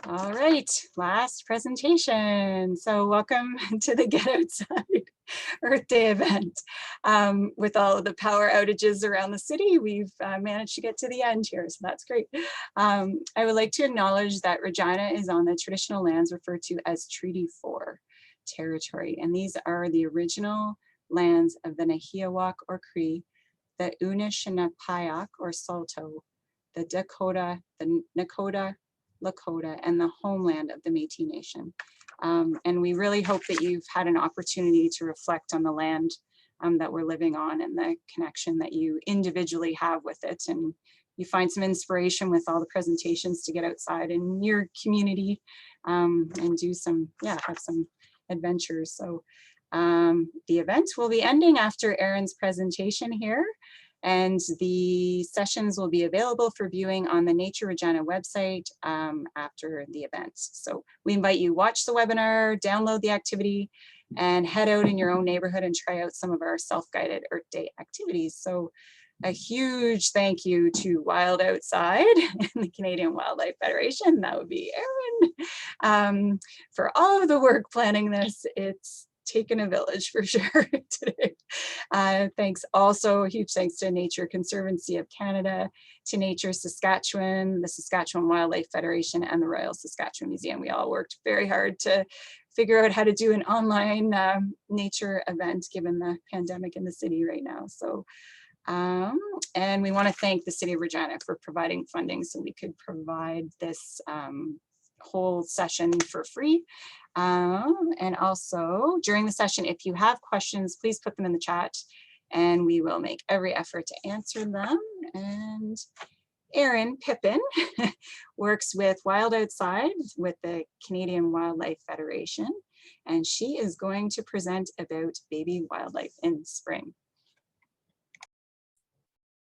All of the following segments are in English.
All right, last presentation. So welcome to the Get Outside Earth Day event. With all of the power outages around the city, we've managed to get to the end here, so that's great. I would like to acknowledge that Regina is on the traditional lands referred to as Treaty 4 territory, and these are the original lands of the Nahiawak or Cree, the Anishinaapiak or Saulteaux, the Dakota, the Nakota, Lakota, and the homeland of the Métis Nation. And we really hope that you've had an opportunity to reflect on the land that we're living on and the connection that you individually have with it. And you find some inspiration with all the presentations to get outside in your community and do some, have some adventures. So the event will be ending after Erin's presentation here. And the sessions will be available for viewing on the Nature Regina website after the event. So we invite you watch the webinar, download the activity, and head out in your own neighborhood and try out some of our self-guided Earth Day activities. So a huge thank you to Wild Outside and the Canadian Wildlife Federation, that would be Erin, for all of the work planning this. It's taken a village for sure today. Thanks also, a huge thanks to Nature Conservancy of Canada, to Nature Saskatchewan, the Saskatchewan Wildlife Federation, and the Royal Saskatchewan Museum. We all worked very hard to figure out how to do an online nature event given the pandemic in the city right now. So, and we want to thank the City of Regina for providing funding so we could provide this whole session for free. And also during the session, if you have questions, please put them in the chat and we will make every effort to answer them. And Erin Pippin works with Wild Outside with the Canadian Wildlife Federation, and she is going to present about baby wildlife in spring.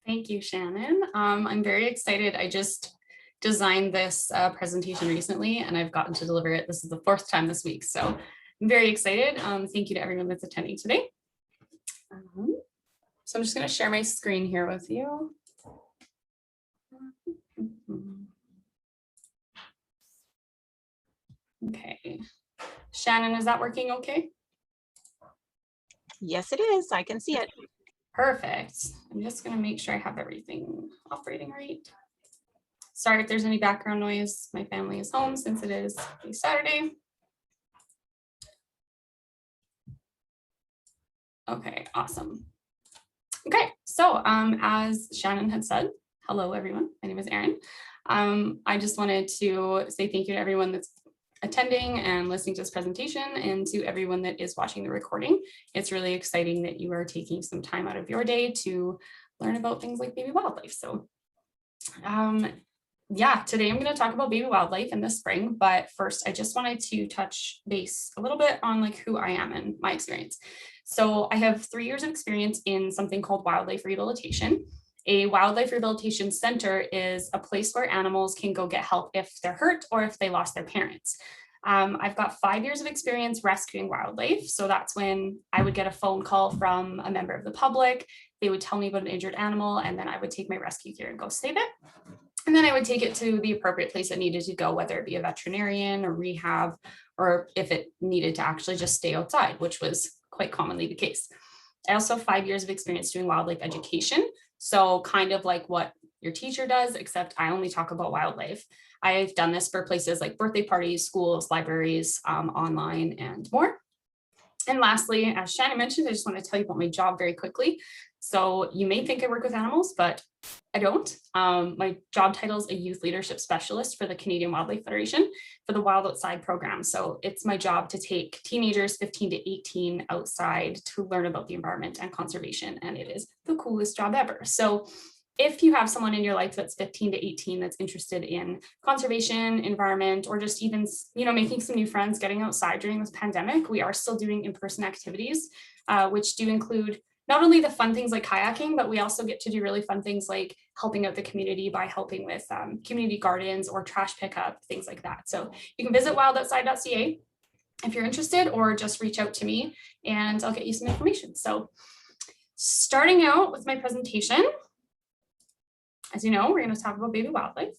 Thank you, Shannon. I'm very excited. I just designed this presentation recently and I've gotten to deliver it. This is the 4th time this week, so I'm very excited. Thank you to everyone that's attending today. So I'm just going to share my screen here with you. Okay, Shannon, is that working okay? Yes, it is. I can see it. Perfect. I'm just going to make sure I have everything operating right. Sorry if there's any background noise. My family is home since it is a Saturday. Okay, awesome. Okay, so as Shannon had said, hello everyone, my name is Erin. I just wanted to say thank you to everyone that's attending and listening to this presentation, and to everyone that is watching the recording. It's really exciting that you are taking some time out of your day to learn about things like baby wildlife. So yeah, today I'm going to talk about baby wildlife in the spring, but first I just wanted to touch base a little bit on like who I am and my experience. So I have 3 years of experience in something called wildlife rehabilitation. A wildlife rehabilitation center is a place where animals can go get help if they're hurt or if they lost their parents. I've got 5 years of experience rescuing wildlife. So that's when I would get a phone call from a member of the public. They would tell me about an injured animal, and then I would take my rescue gear and go save it. And then I would take it to the appropriate place it needed to go, whether it be a veterinarian or rehab, or if it needed to actually just stay outside, which was quite commonly the case. I also have 5 years of experience doing wildlife education. So kind of like what your teacher does, except I only talk about wildlife. I've done this for places like birthday parties, schools, libraries, online, and more. And lastly, as Shannon mentioned, I just want to tell you about my job very quickly. So you may think I work with animals, but I don't. My job title is a youth leadership specialist for the Canadian Wildlife Federation for the Wild Outside program. So it's my job to take teenagers 15 to 18 outside to learn about the environment and conservation. And it is the coolest job ever. So if you have someone in your life that's 15 to 18 that's interested in conservation, environment, or just even, making some new friends, getting outside during this pandemic, we are still doing in-person activities, which do include not only the fun things like kayaking, but we also get to do really fun things like helping out the community by helping with community gardens or trash pickup, things like that. So you can visit wildoutside.ca if you're interested, or just reach out to me and I'll get you some information. So starting out with my presentation, as you know, we're going to talk about baby wildlife.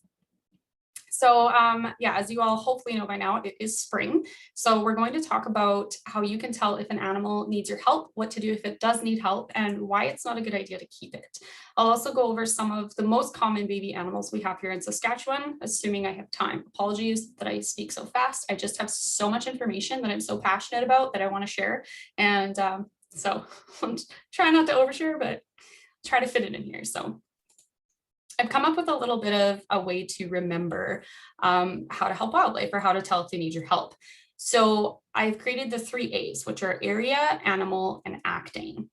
So yeah, as you all hopefully know by now, it is spring. So we're going to talk about how you can tell if an animal needs your help, what to do if it does need help, and why it's not a good idea to keep it. I'll also go over some of the most common baby animals we have here in Saskatchewan, assuming I have time. Apologies that I speak so fast. I just have so much information that I'm so passionate about that I want to share. And so I'm trying not to overshare, but try to fit it in here. So I've come up with a little bit of a way to remember how to help wildlife or how to tell if they need your help. So I've created the 3 A's, which are area, animal, and acting.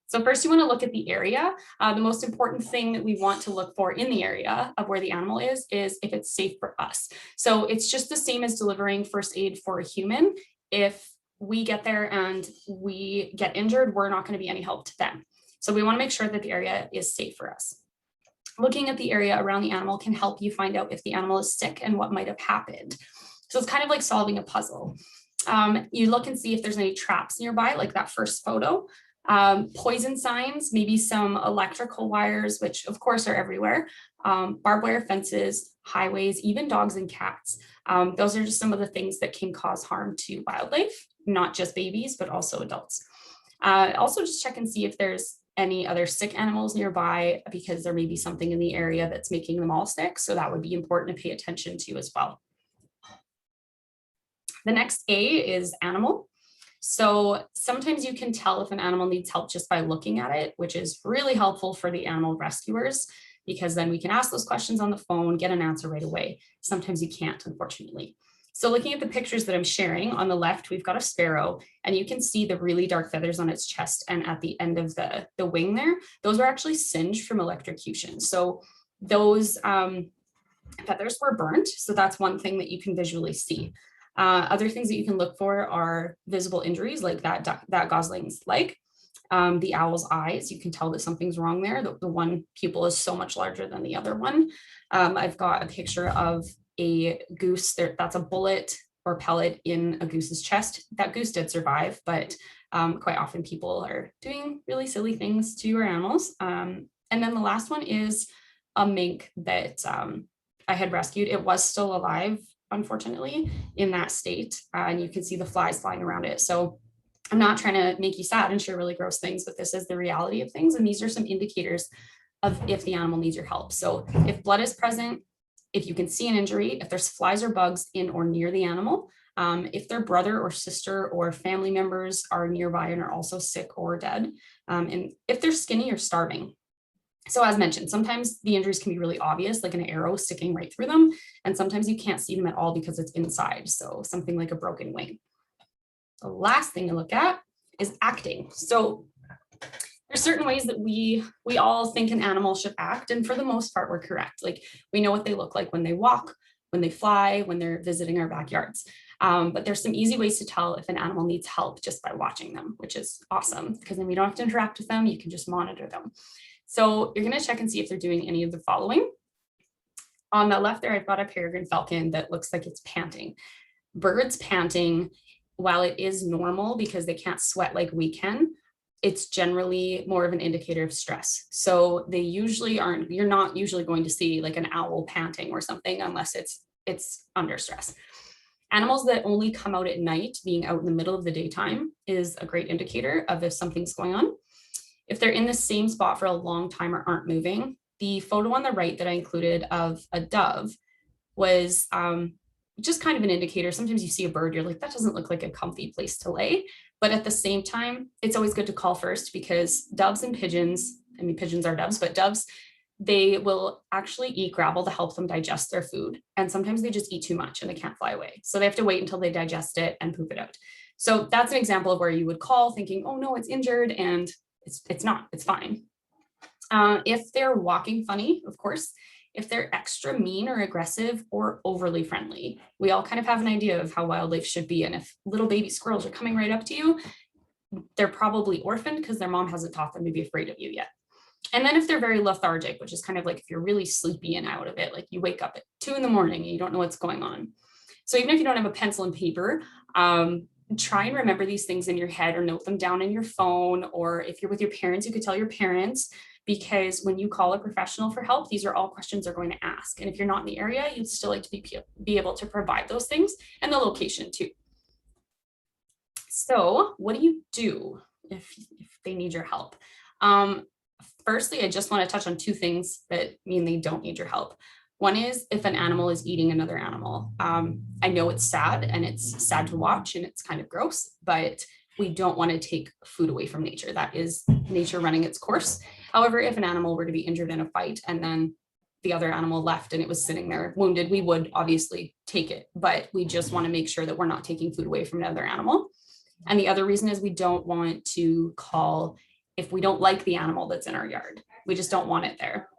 So first you want to look at the area. The most important thing that we want to look for in the area of where the animal is if it's safe for us. So it's just the same as delivering first aid for a human. If we get there and we get injured, we're not going to be any help to them. So we want to make sure that the area is safe for us. Looking at the area around the animal can help you find out if the animal is sick and what might have happened. So it's kind of like solving a puzzle. You look and see if there's any traps nearby, like that first photo. Poison signs, maybe some electrical wires, which of course are everywhere, barbed wire fences, highways, even dogs and cats. Those are just some of the things that can cause harm to wildlife, not just babies, but also adults. Also just check and see if there's any other sick animals nearby, because there may be something in the area that's making them all sick. So that would be important to pay attention to as well. The next A is animal. So sometimes you can tell if an animal needs help just by looking at it, which is really helpful for the animal rescuers, because then we can ask those questions on the phone, get an answer right away. Sometimes you can't, unfortunately. So looking at the pictures that I'm sharing, on the left, we've got a sparrow, and you can see the really dark feathers on its chest and at the end of the wing there. Those are actually singed from electrocution. So those feathers were burnt. So that's one thing that you can visually see. Other things that you can look for are visible injuries, like that gosling's leg. The owl's eyes, you can tell that something's wrong there. The one pupil is so much larger than the other one. I've got a picture of a goose there. That's a bullet or pellet in a goose's chest. That goose did survive, but quite often people are doing really silly things to our animals. And then the last one is a mink that I had rescued. It was still alive, unfortunately, in that state. And you can see the flies flying around it. So I'm not trying to make you sad and share really gross things, but this is the reality of things. And these are some indicators of if the animal needs your help. So if blood is present, if you can see an injury, if there's flies or bugs in or near the animal, if their brother or sister or family members are nearby and are also sick or dead, and if they're skinny or starving. So as mentioned, sometimes the injuries can be really obvious, like an arrow sticking right through them, and sometimes you can't see them at all because it's inside. So something like a broken wing. The last thing to look at is acting. So there's certain ways that we all think an animal should act, and for the most part, we're correct. Like we know what they look like when they walk, when they fly, when they're visiting our backyards. But there's some easy ways to tell if an animal needs help just by watching them, which is awesome, because then we don't have to interact with them. You can just monitor them. So you're going to check and see if they're doing any of the following. On the left there, I've got a peregrine falcon that looks like it's panting. Birds panting, while it is normal because they can't sweat like we can, it's generally more of an indicator of stress. So they usually aren't, you're not usually going to see like an owl panting or something unless it's under stress. Animals that only come out at night, being out in the middle of the daytime, is a great indicator of if something's going on. If they're in the same spot for a long time or aren't moving, the photo on the right that I included of a dove was just kind of an indicator. Sometimes you see a bird, you're like, that doesn't look like a comfy place to lay. But at the same time, it's always good to call first, because doves and pigeons, I mean, pigeons are doves, but doves, they will actually eat gravel to help them digest their food. And sometimes they just eat too much and they can't fly away. So they have to wait until they digest it and poop it out. So that's an example of where you would call thinking, oh no, it's injured, and it's not, it's fine. If they're walking funny, of course, if they're extra mean or aggressive or overly friendly, we all kind of have an idea of how wildlife should be. And if little baby squirrels are coming right up to you, they're probably orphaned because their mom hasn't taught them to be afraid of you yet. And then if they're very lethargic, which is kind of like if you're really sleepy and out of it, like you wake up at 2 in the morning and you don't know what's going on. So even if you don't have a pencil and paper, try and remember these things in your head or note them down in your phone. Or if you're with your parents, you could tell your parents. because when you call a professional for help, these are all questions they're going to ask. And if you're not in the area, you'd still like to be able to provide those things and the location too. So what do if they need your help? Firstly, I just want to touch on two things that mean they don't need your help. One is if an animal is eating another animal. I know it's sad and it's sad to watch and it's kind of gross, but we don't want to take food away from nature. That is nature running its course. However, if an animal were to be injured in a fight and then the other animal left and it was sitting there wounded, we would obviously take it, but we just want to make sure that we're not taking food away from another animal. And the other reason is we don't want to call if we don't like the animal that's in our yard. We just don't want it there.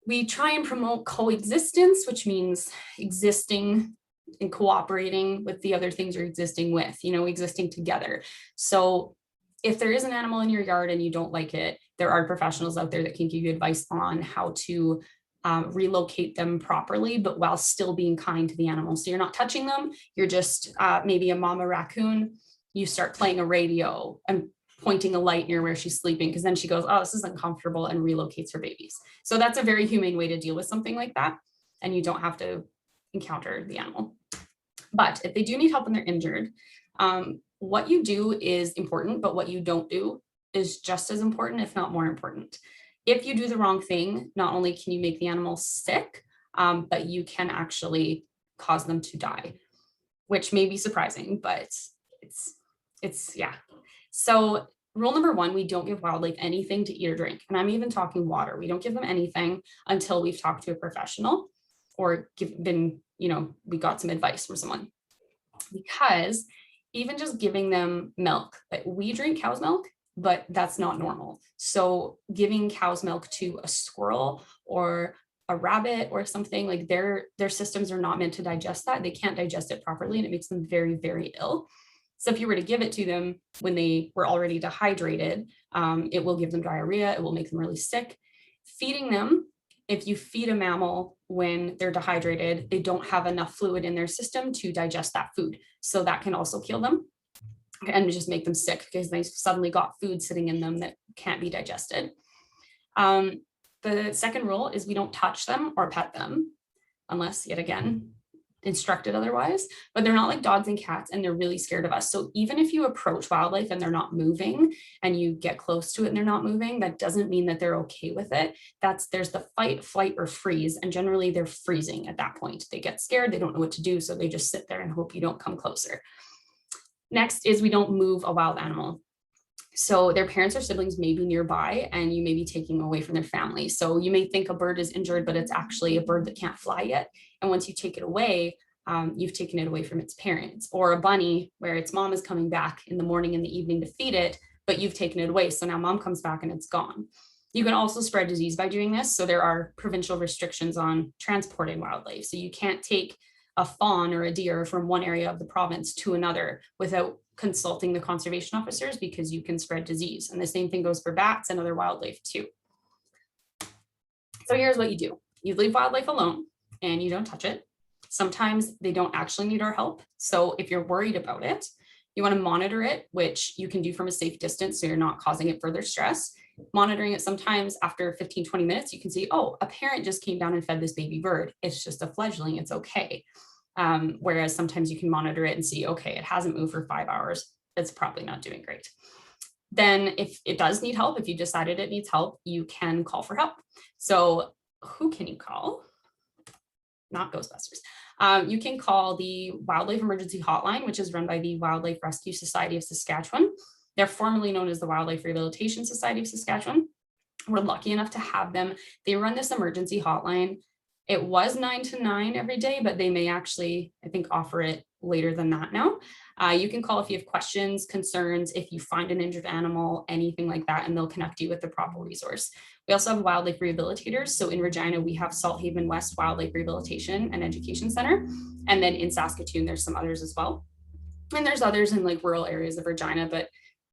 We try and promote coexistence, which means existing and cooperating with the other things you're existing with, existing together. So if there is an animal in your yard and you don't like it, there are professionals out there that can give you advice on how to relocate them properly, but while still being kind to the animal. So you're not touching them. You're just maybe a mama raccoon. You start playing a radio and pointing a light near where she's sleeping, because then she goes, oh, this is uncomfortable, and relocates her babies. So that's a very humane way to deal with something like that. And you don't have to encounter the animal. But if they do need help and they're injured, what you do is important, but what you don't do is just as important, if not more important. If you do the wrong thing, not only can you make the animal sick, but you can actually cause them to die, which may be surprising, but it's yeah. So rule number one, we don't give wildlife anything to eat or drink. And I'm even talking water. We don't give them anything until we've talked to a professional or we got some advice from someone. Because even just giving them milk, like we drink cow's milk, but that's not normal. So giving cow's milk to a squirrel or a rabbit or something, like their systems are not meant to digest that. They can't digest it properly, and it makes them very, very ill. So if you were to give it to them when they were already dehydrated, it will give them diarrhea. It will make them really sick. Feeding them, if you feed a mammal when they're dehydrated, they don't have enough fluid in their system to digest that food. So that can also kill them and just make them sick because they suddenly got food sitting in them that can't be digested. The second rule is we don't touch them or pet them unless, yet again, instructed otherwise, but they're not like dogs and cats, and they're really scared of us. So even if you approach wildlife and they're not moving and you get close to it and they're not moving, that doesn't mean that they're okay with it. There's the fight, flight, or freeze. And generally they're freezing at that point. They get scared, they don't know what to do. So they just sit there and hope you don't come closer. Next is we don't move a wild animal. So their parents or siblings may be nearby and you may be taking away from their family. So you may think a bird is injured, but it's actually a bird that can't fly yet. And once you take it away, you've taken it away from its parents. Or a bunny where its mom is coming back in the morning and the evening to feed it, but you've taken it away. So now mom comes back and it's gone. You can also spread disease by doing this. So there are provincial restrictions on transporting wildlife. So you can't take a fawn or a deer from one area of the province to another without consulting the conservation officers, because you can spread disease. And the same thing goes for bats and other wildlife too. So here's what you do. You leave wildlife alone and you don't touch it. Sometimes they don't actually need our help. So if you're worried about it, you want to monitor it, which you can do from a safe distance so you're not causing it further stress. Monitoring it sometimes after 15, 20 minutes, you can see, oh, a parent just came down and fed this baby bird. It's just a fledgling, it's okay. Whereas sometimes you can monitor it and see, okay, it hasn't moved for 5 hours. It's probably not doing great. Then if it does need help, if you decided it needs help, you can call for help. So who can you call? Not Ghostbusters. You can call the Wildlife Emergency Hotline, which is run by the Wildlife Rescue Society of Saskatchewan. They're formerly known as the Wildlife Rehabilitation Society of Saskatchewan. We're lucky enough to have them. They run this emergency hotline. It was 9 to 9 every day, but they may actually, I think, offer it later than that now. You can call if you have questions, concerns, if you find an injured animal, anything like that, and they'll connect you with the proper resource. We also have wildlife rehabilitators. So in Regina, we have Salt Haven West Wildlife Rehabilitation and Education Center. And then in Saskatoon, there's some others as well. And there's others in like rural areas of Regina,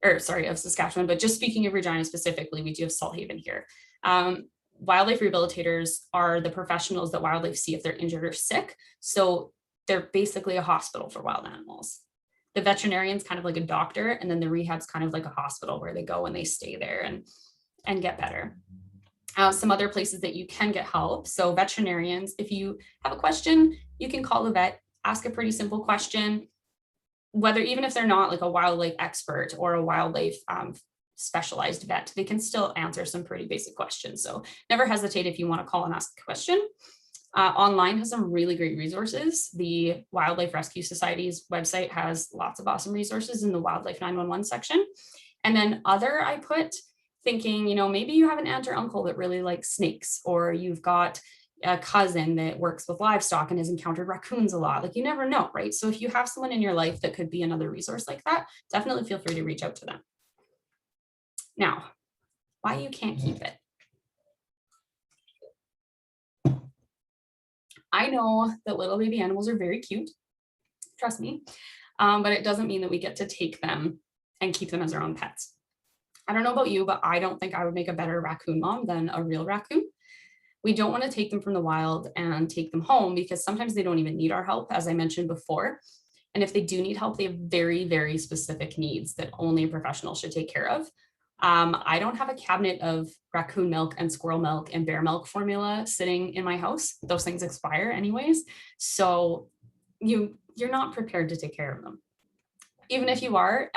of Saskatchewan. But just speaking of Regina specifically, we do have Salt Haven here. Wildlife rehabilitators are the professionals that wildlife see if they're injured or sick. So they're basically a hospital for wild animals. The veterinarian's kind of like a doctor, and then the rehab's kind of like a hospital where they go and they stay there and get better. Some other places that you can get help. So veterinarians, if you have a question, you can call the vet, ask a pretty simple question, whether even if they're not like a wildlife expert or a wildlife specialized vet, they can still answer some pretty basic questions. So never hesitate if you want to call and ask a question. Online has some really great resources. The Wildlife Rescue Society's website has lots of awesome resources in the Wildlife 911 section. And then other I put thinking, you know, maybe you have an aunt or uncle that really likes snakes, or you've got a cousin that works with livestock and has encountered raccoons a lot. Like, you never know, right? So if you have someone in your life that could be another resource like that, definitely feel free to reach out to them. Now, why you can't keep it. I know that little baby animals are very cute, trust me, but it doesn't mean that we get to take them and keep them as our own pets. I don't know about you, but I don't think I would make a better raccoon mom than a real raccoon. We don't want to take them from the wild and take them home because sometimes they don't even need our help, as I mentioned before. And if they do need help, they have very, very specific needs that only a professional should take care of. I don't have a cabinet of raccoon milk and squirrel milk and bear milk formula sitting in my house. Those things expire anyways. So you're not prepared to take care of them. Even if you are,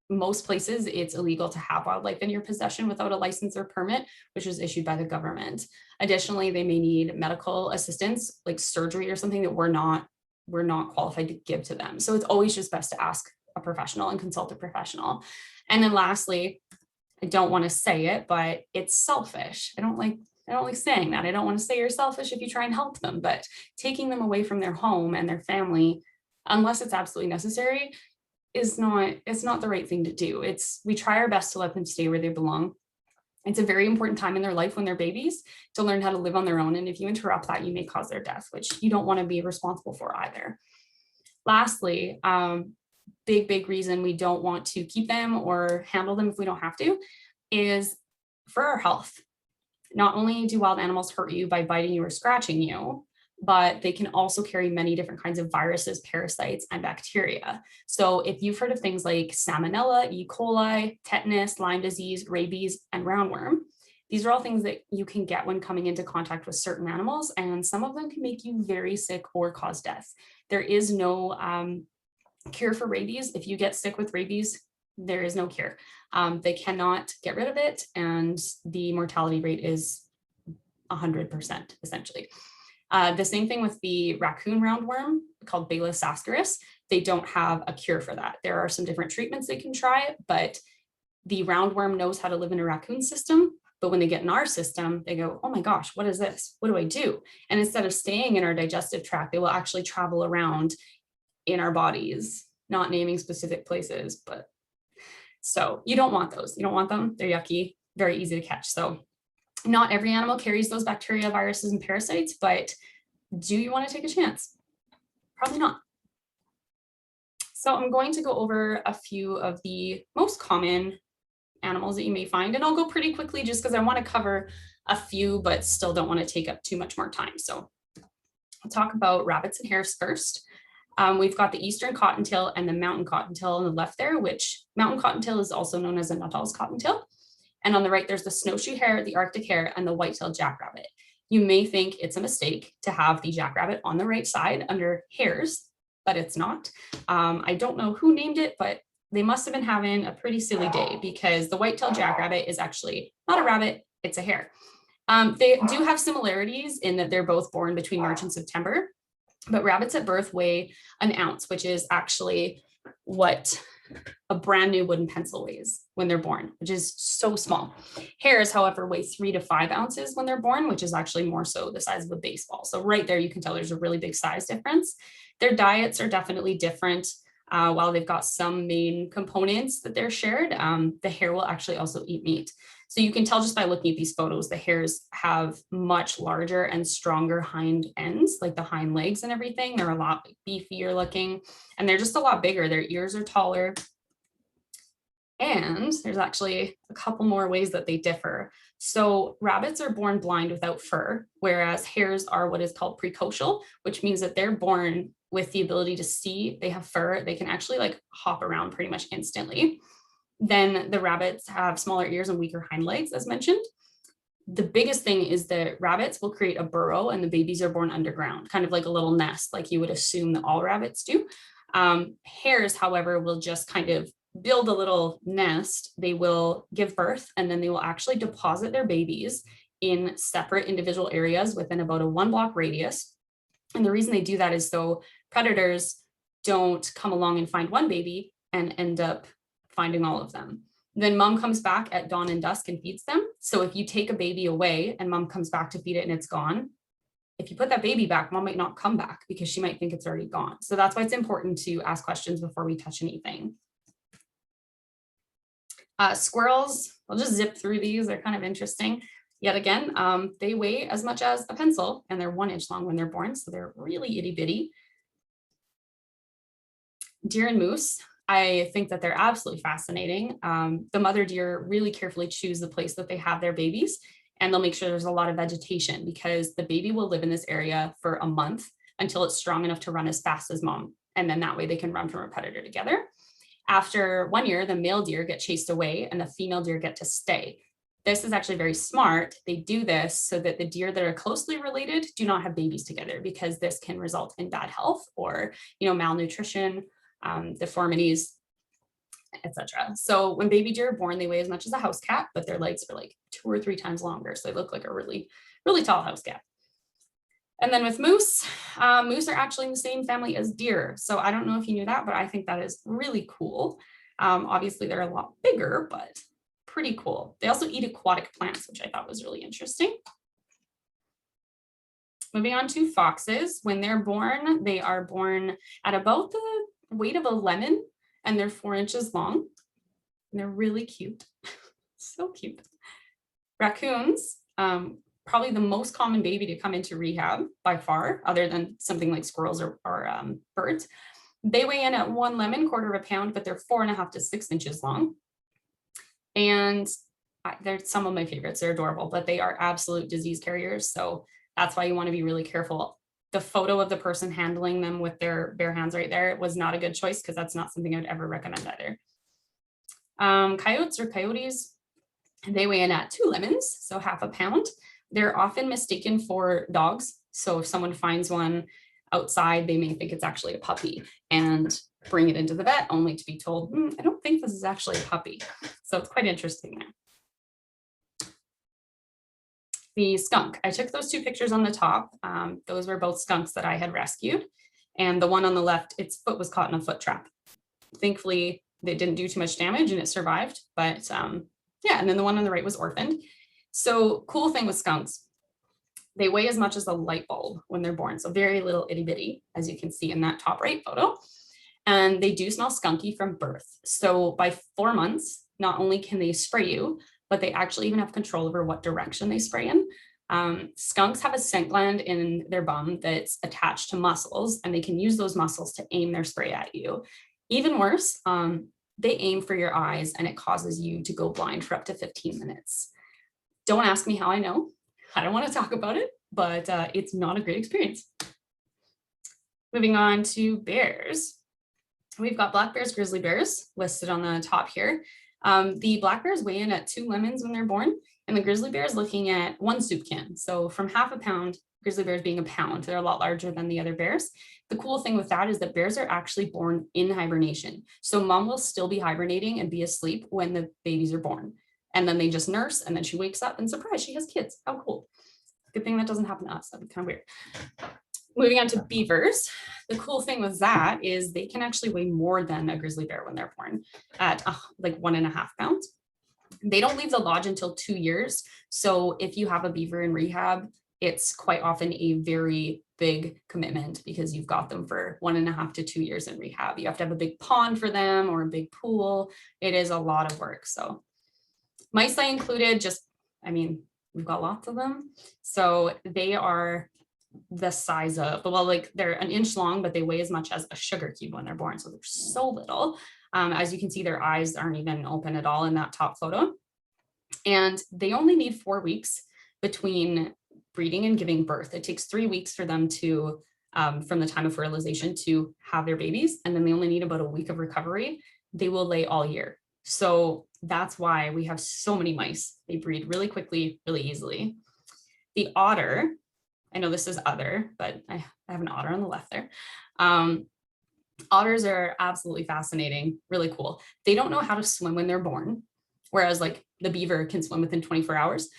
most places it's illegal to have wildlife in your possession without a license or permit, which is issued by the government. Additionally, they may need medical assistance, like surgery or something that we're not qualified to give to them. So it's always just best to ask a professional and consult a professional. And then lastly, I don't want to say it, but it's selfish. I don't like saying that. I don't want to say you're selfish if you try and help them, but taking them away from their home and their family, unless it's absolutely necessary, it's not the right thing to do. We try our best to let them stay where they belong. It's a very important time in their life when they're babies to learn how to live on their own. And if you interrupt that, you may cause their death, which you don't want to be responsible for either. Lastly, big reason we don't want to keep them or handle them if we don't have to is for our health. Not only do wild animals hurt you by biting you or scratching you, but they can also carry many different kinds of viruses, parasites, and bacteria. So if you've heard of things like salmonella, E. coli, tetanus, Lyme disease, rabies, and roundworm, these are all things that you can get when coming into contact with certain animals, and some of them can make you very sick or cause death. There is no cure for rabies. If you get sick with rabies, there is no cure. They cannot get rid of it, and the mortality rate is 100% essentially. The same thing with the raccoon roundworm called Balis ascaris. They don't have a cure for that. There are some different treatments they can try, but the roundworm knows how to live in a raccoon system. But when they get in our system, they go, oh my gosh, what is this? What do I do? And instead of staying in our digestive tract, they will actually travel around in our bodies, not naming specific places. But so you don't want those. You don't want them. They're yucky, very easy to catch. So not every animal carries those bacteria, viruses, and parasites, but do you want to take a chance? Probably not. So I'm going to go over a few of the most common animals that you may find, and I'll go pretty quickly just because I want to cover a few, but still don't want to take up too much more time. So I'll talk about rabbits and hares first. We've got the eastern cottontail and the mountain cottontail on the left there, which mountain cottontail is also known as a Nuttall's cottontail. And on the right, there's the snowshoe hare, the Arctic hare, and the white-tailed jackrabbit. You may think it's a mistake to have the jackrabbit on the right side under hares, but it's not. I don't know who named it, but they must have been having a pretty silly day because the white-tailed jackrabbit is actually not a rabbit, it's a hare. They do have similarities in that they're both born between March and September, but rabbits at birth weigh an ounce, which is actually what a brand new wooden pencil weighs when they're born, which is so small. Hares, however, weigh 3 to 5 ounces when they're born, which is actually more so the size of a baseball. So right there, you can tell there's a really big size difference. Their diets are definitely different. While they've got some main components that they're shared, the hare will actually also eat meat. So you can tell just by looking at these photos, the hares have much larger and stronger hind ends, like the hind legs and everything. They're a lot beefier looking, and they're just a lot bigger. Their ears are taller. And there's actually a couple more ways that they differ. So rabbits are born blind without fur, whereas hares are what is called precocial, which means that they're born with the ability to see. They have fur. They can actually like hop around pretty much instantly. Then the rabbits have smaller ears and weaker hind legs, as mentioned. The biggest thing is that rabbits will create a burrow and the babies are born underground, kind of like a little nest, like you would assume that all rabbits do. Hares, however, will just kind of build a little nest. They will give birth and then they will actually deposit their babies in separate individual areas within about a 1 block radius. And the reason they do that is so predators don't come along and find one baby and end up finding all of them. Then mom comes back at dawn and dusk and feeds them. So if you take a baby away and mom comes back to feed it and it's gone, if you put that baby back, mom might not come back because she might think it's already gone. So that's why it's important to ask questions before we touch anything. Squirrels, I'll just zip through these. They're kind of interesting. Yet again, they weigh as much as a pencil and they're 1 inch long when they're born. So they're really itty bitty. Deer and moose, I think that they're absolutely fascinating. The mother deer really carefully choose the place that they have their babies, and they'll make sure there's a lot of vegetation because the baby will live in this area for a month until it's strong enough to run as fast as mom. And then that way they can run from a predator together. After 1 year, the male deer get chased away and the female deer get to stay. This is actually very smart. They do this so that the deer that are closely related do not have babies together, because this can result in bad health or, malnutrition, deformities, etc. So when baby deer are born, they weigh as much as a house cat, but their legs are like 2 or 3 times longer. So they look like a really, really tall house cat. And then with moose, moose are actually in the same family as deer. So I don't know if you knew that, but I think that is really cool. Obviously, they're a lot bigger, but pretty cool. They also eat aquatic plants, which I thought was really interesting. Moving on to foxes. When they're born, they are born at about the weight of a lemon, and they're 4 inches long. And they're really cute. So cute. Raccoons, probably the most common baby to come into rehab by far, other than something like squirrels or birds. They weigh in at 1 lemon, 1/4 of a pound, but they're 4.5 to 6 inches long. And they're some of my favorites. They're adorable, but they are absolute disease carriers. So that's why you want to be really careful. The photo of the person handling them with their bare hands right there was not a good choice, because that's not something I would ever recommend either. Coyotes or coyotes, they weigh in at 2 lemons, so 1/2 pound. They're often mistaken for dogs. So if someone finds one outside, they may think it's actually a puppy and bring it into the vet only to be told, I don't think this is actually a puppy. So it's quite interesting there. The skunk, I took those 2 pictures on the top. Those were both skunks that I had rescued. And the one on the left, its foot was caught in a foot trap. Thankfully, they didn't do too much damage and it survived. But yeah, and then the one on the right was orphaned. So cool thing with skunks, they weigh as much as a light bulb when they're born. So very little itty bitty, as you can see in that top right photo. And they do smell skunky from birth. So by 4 months, not only can they spray you, but they actually even have control over what direction they spray in. Skunks have a scent gland in their bum that's attached to muscles, and they can use those muscles to aim their spray at you. Even worse, they aim for your eyes, and it causes you to go blind for up to 15 minutes. Don't ask me how I know. I don't want to talk about it, but it's not a great experience. Moving on to bears. We've got black bears, grizzly bears listed on the top here. The black bears weigh in at 2 lemons when they're born, and the grizzly bear is looking at 1 soup can. So from 1/2 pound, grizzly bears being a pound, they're a lot larger than the other bears. The cool thing with that is that bears are actually born in hibernation. So mom will still be hibernating and be asleep when the babies are born. And then they just nurse, and then she wakes up and surprise, she has kids. How cool. Good thing that doesn't happen to us. That'd be kind of weird. Moving on to beavers. The cool thing with that is they can actually weigh more than a grizzly bear when they're born at like 1.5 pounds. They don't leave the lodge until 2 years. So if you have a beaver in rehab, it's quite often a very big commitment, because you've got them for 1.5 to 2 years in rehab. You have to have a big pond for them or a big pool. It is a lot of work. So mice I included, we've got lots of them. So they are the size of, well, like they're an inch long, but they weigh as much as a sugar cube when they're born. So they're so little. As you can see, their eyes aren't even open at all in that top photo. And they only need 4 weeks between breeding and giving birth. It takes 3 weeks for them to, from the time of fertilization to have their babies. And then they only need about a week of recovery. They will lay all year. So that's why we have so many mice. They breed really quickly, really easily. The otter, I know this is other, but I have an otter on the left there. Otters are absolutely fascinating, really cool. They don't know how to swim when they're born, whereas like the beaver can swim within 24 hours.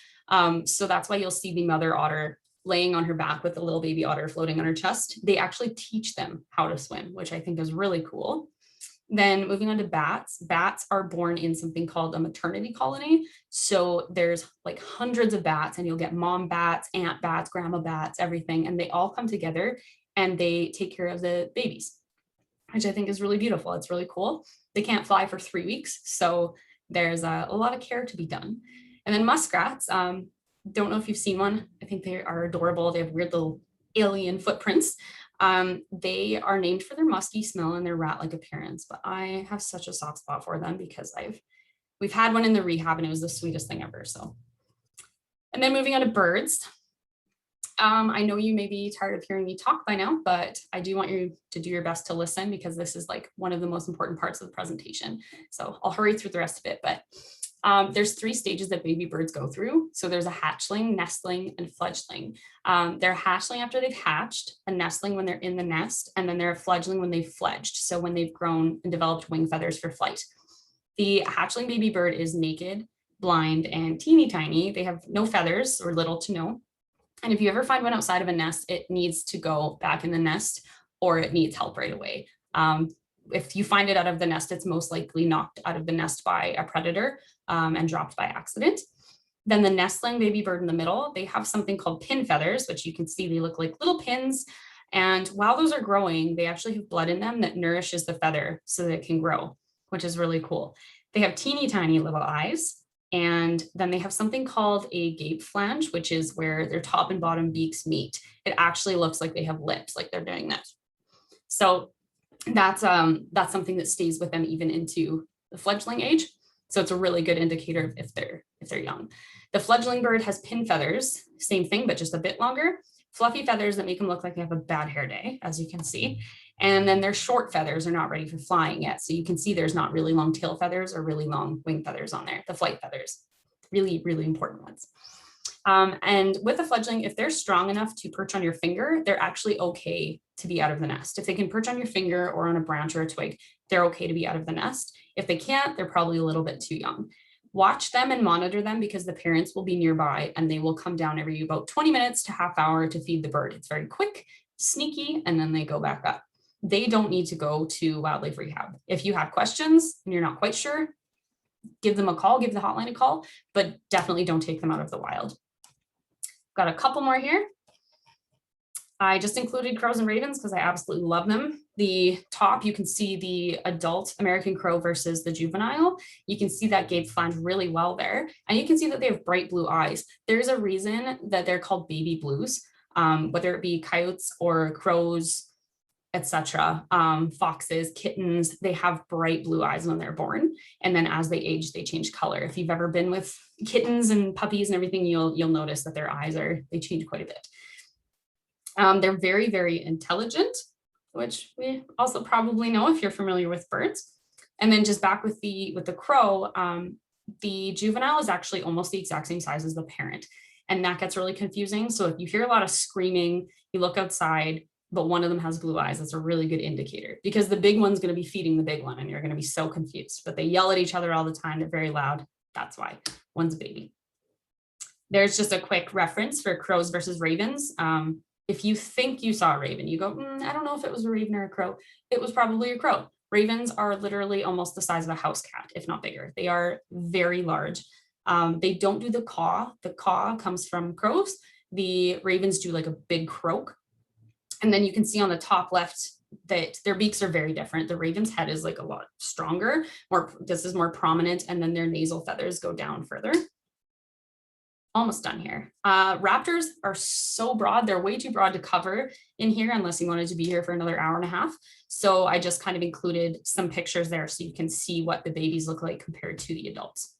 So that's why you'll see the mother otter laying on her back with the little baby otter floating on her chest. They actually teach them how to swim, which I think is really cool. Then moving on to bats, bats are born in something called a maternity colony. So there's like hundreds of bats, and you'll get mom bats, aunt bats, grandma bats, everything. And they all come together and they take care of the babies, which I think is really beautiful. It's really cool. They can't fly for 3 weeks. So there's a lot of care to be done. And then muskrats, don't know if you've seen one. I think they are adorable. They have weird little alien footprints. They are named for their musky smell and their rat-like appearance, but I have such a soft spot for them because we've had one in the rehab and it was the sweetest thing ever. So, and then moving on to birds. I know you may be tired of hearing me talk by now, but I do want you to do your best to listen because this is like one of the most important parts of the presentation. So I'll hurry through the rest of it, but there's 3 stages that baby birds go through. So there's a hatchling, nestling, and fledgling. They're a hatchling after they've hatched, a nestling when they're in the nest, and then they're a fledgling when they've fledged. So when they've grown and developed wing feathers for flight. The hatchling baby bird is naked, blind, and teeny tiny. They have no feathers or little to no. And if you ever find one outside of a nest, it needs to go back in the nest or it needs help right away. If you find it out of the nest, it's most likely knocked out of the nest by a predator and dropped by accident. Then the nestling baby bird in the middle, they have something called pin feathers, which you can see they look like little pins. And while those are growing, they actually have blood in them that nourishes the feather so that it can grow, which is really cool. They have teeny tiny little eyes. And then they have something called a gape flange, which is where their top and bottom beaks meet. It actually looks like they have lips, like they're doing this. So that's something that stays with them even into the fledgling age. So it's a really good indicator if they're young. The fledgling bird has pin feathers, same thing, but just a bit longer. Fluffy feathers that make them look like they have a bad hair day, as you can see. And then their short feathers are not ready for flying yet. So you can see there's not really long tail feathers or really long wing feathers on there, the flight feathers, really, really important ones. And with a fledgling, if they're strong enough to perch on your finger, they're actually okay to be out of the nest. If they can perch on your finger or on a branch or a twig, they're okay to be out of the nest. If they can't, they're probably a little bit too young. Watch them and monitor them because the parents will be nearby and they will come down every about 20 minutes to half hour to feed the bird. It's very quick, sneaky, and then they go back up. They don't need to go to wildlife rehab. If you have questions and you're not quite sure, give them a call, give the hotline a call, but definitely don't take them out of the wild. Got a couple more here. I just included crows and ravens because I absolutely love them. The top, you can see the adult American crow versus the juvenile. You can see that gape flange really well there. And you can see that they have bright blue eyes. There's a reason that they're called baby blues, whether it be coyotes or crows, etc. Foxes, kittens, they have bright blue eyes when they're born. And then as they age, they change color. If you've ever been with kittens and puppies and everything, you'll notice that their eyes they change quite a bit. They're very, very intelligent, which we also probably know if you're familiar with birds. And then just back with the crow, the juvenile is actually almost the exact same size as the parent. And that gets really confusing. So if you hear a lot of screaming, you look outside, but one of them has blue eyes, that's a really good indicator because the big one's going to be feeding the big one and you're going to be so confused. But they yell at each other all the time. They're very loud. That's why one's a baby. There's just a quick reference for crows versus ravens. If you think you saw a raven, you go, I don't know if it was a raven or a crow. It was probably a crow. Ravens are literally almost the size of a house cat, if not bigger. They are very large. They don't do the caw. The caw comes from crows. The ravens do like a big croak. And then you can see on the top left that their beaks are very different. The raven's head is like a lot stronger, this is more prominent, and then their nasal feathers go down further. Almost done here. Raptors are so broad. They're way too broad to cover in here unless you wanted to be here for another hour and a half. So I just kind of included some pictures there so you can see what the babies look like compared to the adults.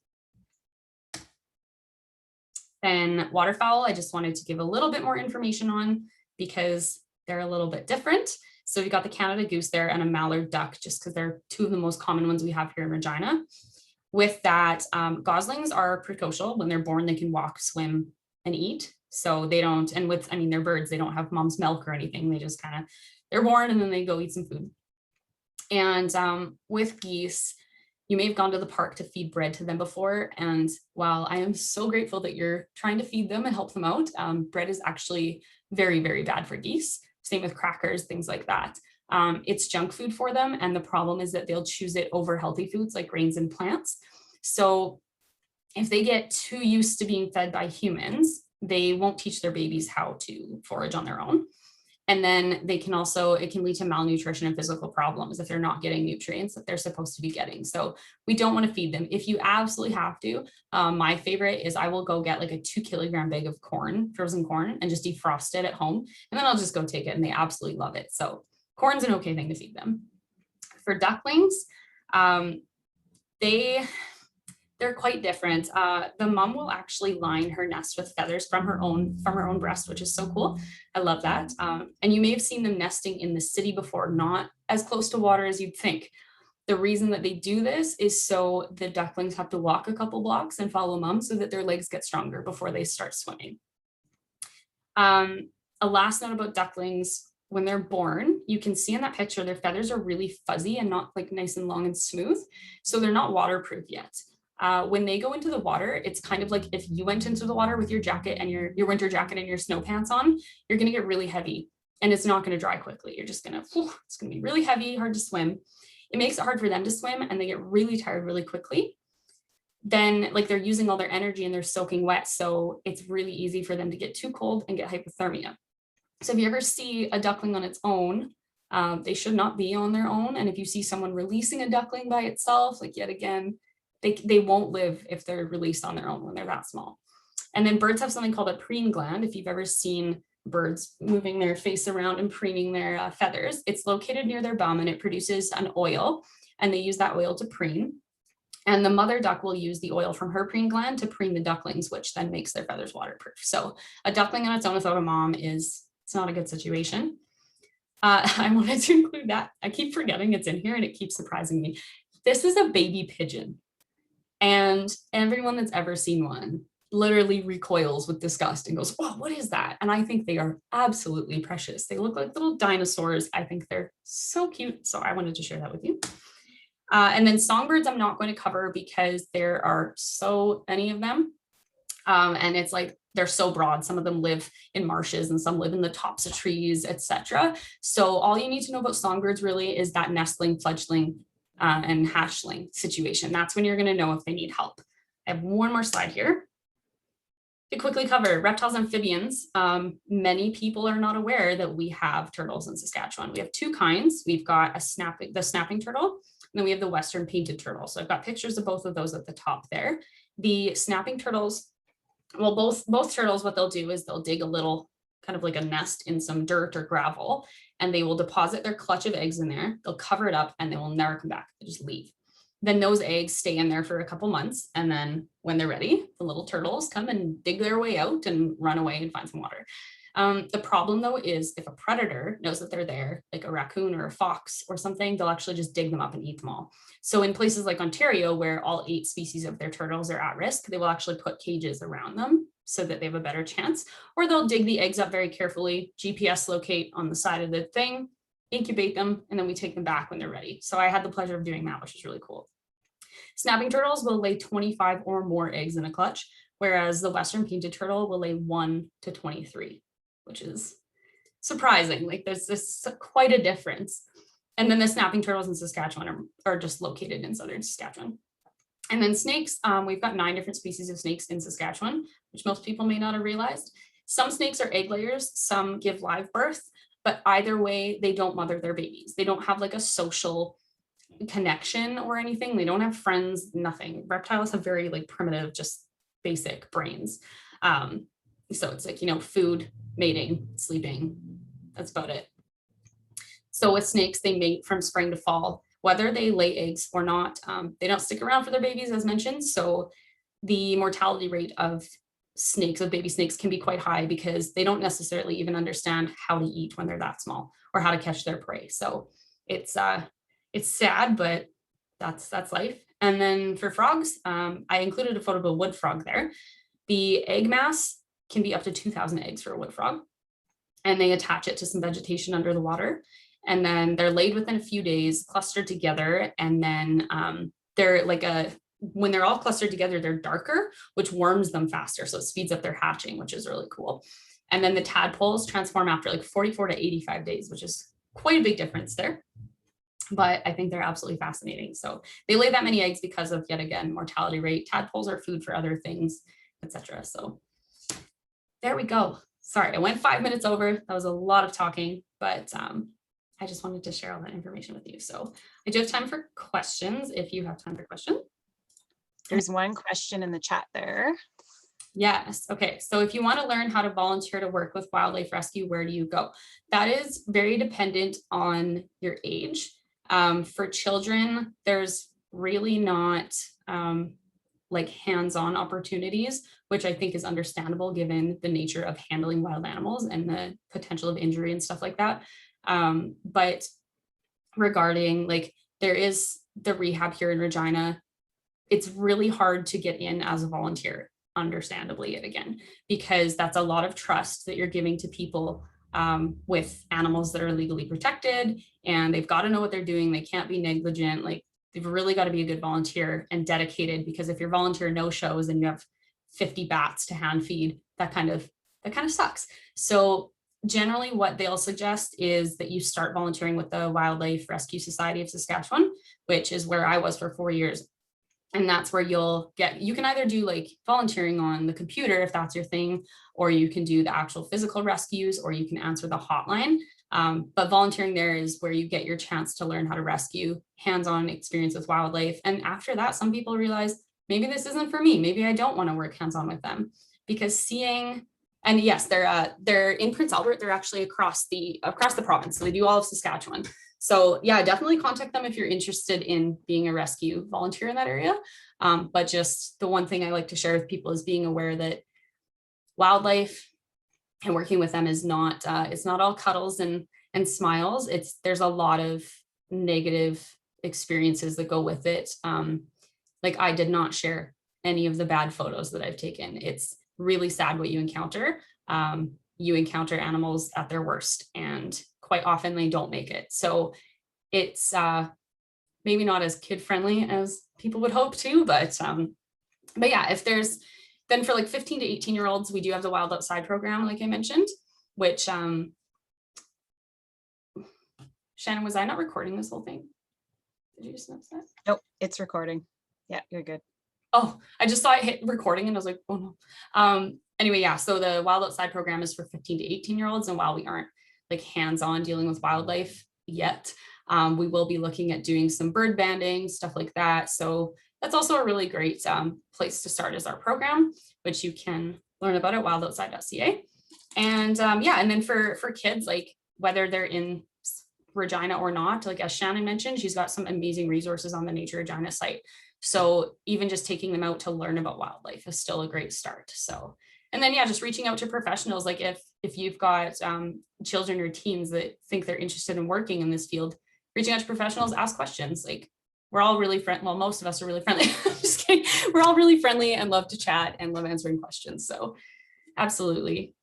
Then waterfowl, I just wanted to give a little bit more information on because they're a little bit different. So we've got the Canada goose there and a mallard duck, just because they're two of the most common ones we have here in Regina. With that, goslings are precocial. When they're born, they can walk, swim, and eat. So they don't, and with, I mean, they're birds, they don't have mom's milk or anything. They just kind of, they're born and then they go eat some food. And with geese, you may have gone to the park to feed bread to them before. And while I am so grateful that you're trying to feed them and help them out, bread is actually very, very bad for geese. Same with crackers, things like that. It's junk food for them. And the problem is that they'll choose it over healthy foods like grains and plants. So if they get too used to being fed by humans, they won't teach their babies how to forage on their own. And then they can also, it can lead to malnutrition and physical problems if they're not getting nutrients that they're supposed to be getting. So we don't want to feed them. If you absolutely have to, my favorite is I will go get like a 2-kilogram bag of corn, frozen corn, and just defrost it at home. And then I'll just go take it and they absolutely love it. So corn's an okay thing to feed them. For ducklings, they're quite different. The mom will actually line her nest with feathers from her own breast, which is so cool. I love that. And you may have seen them nesting in the city before, not as close to water as you'd think. The reason that they do this is so the ducklings have to walk a couple blocks and follow mom so that their legs get stronger before they start swimming. A last note about ducklings. When they're born, you can see in that picture, their feathers are really fuzzy and not like nice and long and smooth. So they're not waterproof yet. When they go into the water, it's kind of like if you went into the water with your jacket and your winter jacket and your snow pants on, you're going to get really heavy and it's not going to dry quickly. You're just going to, it's going to be really heavy, hard to swim. It makes it hard for them to swim and they get really tired really quickly. Then like they're using all their energy and they're soaking wet. So it's really easy for them to get too cold and get hypothermia. So if you ever see a duckling on its own, they should not be on their own. And if you see someone releasing a duckling by itself, like yet again, they won't live if they're released on their own when they're that small. And then birds have something called a preen gland. If you've ever seen birds moving their face around and preening their feathers, it's located near their bum and it produces an oil and they use that oil to preen. And the mother duck will use the oil from her preen gland to preen the ducklings, which then makes their feathers waterproof. So a duckling on its own without a mom it's not a good situation. I wanted to include that. I keep forgetting it's in here and it keeps surprising me. This is a baby pigeon. And everyone that's ever seen one literally recoils with disgust and goes, oh, what is that? And I think they are absolutely precious. They look like little dinosaurs. I think they're so cute. So I wanted to share that with you. And then songbirds I'm not going to cover because there are so many of them. And it's like, they're so broad. Some of them live in marshes and some live in the tops of trees, etc. So all you need to know about songbirds really is that nestling, fledgling, and hatchling situation. That's when you're going to know if they need help. I have one more slide here to quickly cover reptiles, amphibians. Many people are not aware that we have turtles in Saskatchewan. We have two kinds. We've got the snapping turtle, and then we have the western painted turtle. So I've got pictures of both of those at the top there. The snapping turtles, well, both turtles, what they'll do is they'll dig a little kind of like a nest in some dirt or gravel, and they will deposit their clutch of eggs in there. They'll cover it up and they will never come back. They just leave. Then those eggs stay in there for a couple months. And then when they're ready, the little turtles come and dig their way out and run away and find some water. The problem though is if a predator knows that they're there, like a raccoon or a fox or something, they'll actually just dig them up and eat them all. So in places like Ontario, where all 8 species of their turtles are at risk, they will actually put cages around them so that they have a better chance, or they'll dig the eggs up very carefully, GPS locate on the side of the thing, incubate them, and then we take them back when they're ready. So I had the pleasure of doing that, which is really cool. Snapping turtles will lay 25 or more eggs in a clutch, whereas the western painted turtle will lay 1 to 23, which is surprising. Like there's quite a difference. And then the snapping turtles in Saskatchewan are just located in southern Saskatchewan. And then snakes, we've got 9 different species of snakes in Saskatchewan, which most people may not have realized. Some snakes are egg layers, some give live birth, but either way, they don't mother their babies. They don't have like a social connection or anything. They don't have friends, nothing. Reptiles have very like primitive, just basic brains. So it's like, food, mating, sleeping, that's about it. So with snakes, they mate from spring to fall, whether they lay eggs or not. They don't stick around for their babies, as mentioned. So the mortality rate of baby snakes can be quite high because they don't necessarily even understand how to eat when they're that small or how to catch their prey. So it's sad, but that's life. And then for frogs, I included a photo of a wood frog there. The egg mass can be up to 2,000 eggs for a wood frog, and they attach it to some vegetation under the water. And then they're laid within a few days, clustered together. And then they're when they're all clustered together, they're darker, which warms them faster. So it speeds up their hatching, which is really cool. And then the tadpoles transform after like 44 to 85 days, which is quite a big difference there. But I think they're absolutely fascinating. So they lay that many eggs because of, yet again, mortality rate. Tadpoles are food for other things, etc. So there we go. Sorry, I went 5 minutes over. That was a lot of talking, but I just wanted to share all that information with you. So I do have time for questions if you have time for questions. There's one question in the chat there. Yes. Okay. So if you want to learn how to volunteer to work with wildlife rescue, where do you go? That is very dependent on your age. For children, there's really not like hands-on opportunities, which I think is understandable given the nature of handling wild animals and the potential of injury and stuff like that. But regarding there is the rehab here in Regina, it's really hard to get in as a volunteer, understandably, yet again, because that's a lot of trust that you're giving to people with animals that are legally protected, and they've got to know what they're doing. They can't be negligent. They've really got to be a good volunteer and dedicated, because if your volunteer no shows and you have 50 bats to hand feed, that kind of sucks. So generally what they'll suggest is that you start volunteering with the Wildlife Rescue Society of Saskatchewan, which is where I was for 4 years. And that's where you can either do volunteering on the computer if that's your thing, or you can do the actual physical rescues, or you can answer the hotline. But volunteering there is where you get your chance to learn how to rescue, hands-on experience with wildlife. And after that, some people realize, maybe this isn't for me. Maybe I don't want to work hands-on with them, because and yes, they're in Prince Albert. They're actually across the province. So they do all of Saskatchewan. So yeah, definitely contact them if you're interested in being a rescue volunteer in that area. But just the one thing I like to share with people is being aware that wildlife and working with them is not, it's not all cuddles and smiles. There's a lot of negative experiences that go with it. I did not share any of the bad photos that I've taken. It's really sad what you encounter. You encounter animals at their worst, and quite often they don't make it. So it's maybe not as kid friendly as people would hope to, but yeah, then for 15 to 18-year-olds, we do have the Wild Outside program, like I mentioned, which Shannon, was I not recording this whole thing? Did you just notice that? Nope, it's recording. Yeah, you're good. Oh, I just saw it hit recording and I was like, oh no. Anyway, yeah, so the Wild Outside program is for 15 to 18-year-olds. And while we aren't hands-on dealing with wildlife yet, we will be looking at doing some bird banding, stuff like that. So that's also a really great place to start as our program, which you can learn about at wildoutside.ca. And yeah, and then for kids, whether they're in Regina or not, as Shannon mentioned, she's got some amazing resources on the Nature Regina site. So even just taking them out to learn about wildlife is still a great start. So, and then yeah, just reaching out to professionals. If you've got children or teens that think they're interested in working in this field, reaching out to professionals, ask questions. We're all really friendly. Well, most of us are really friendly. Just kidding. We're all really friendly and love to chat and love answering questions. So absolutely.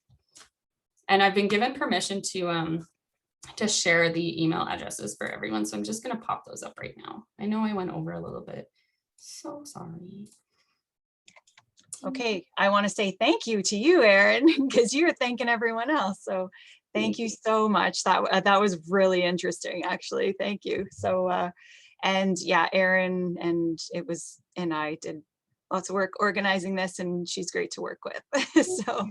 And I've been given permission to share the email addresses for everyone. So I'm just going to pop those up right now. I know I went over a little bit. So sorry. Okay, I want to say thank you to you, Erin, because you were thanking everyone else. So thank you so much. That was really interesting, actually. Thank you. So, and yeah, Erin and I did lots of work organizing this, and she's great to work with. So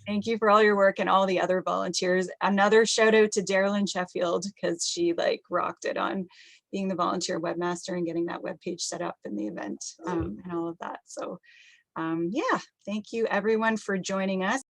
thank you for all your work and all the other volunteers. Another shout out to Darylyn Sheffield, because she rocked it on being the volunteer webmaster and getting that webpage set up in the event and all of that. So Yeah, thank you everyone for joining us.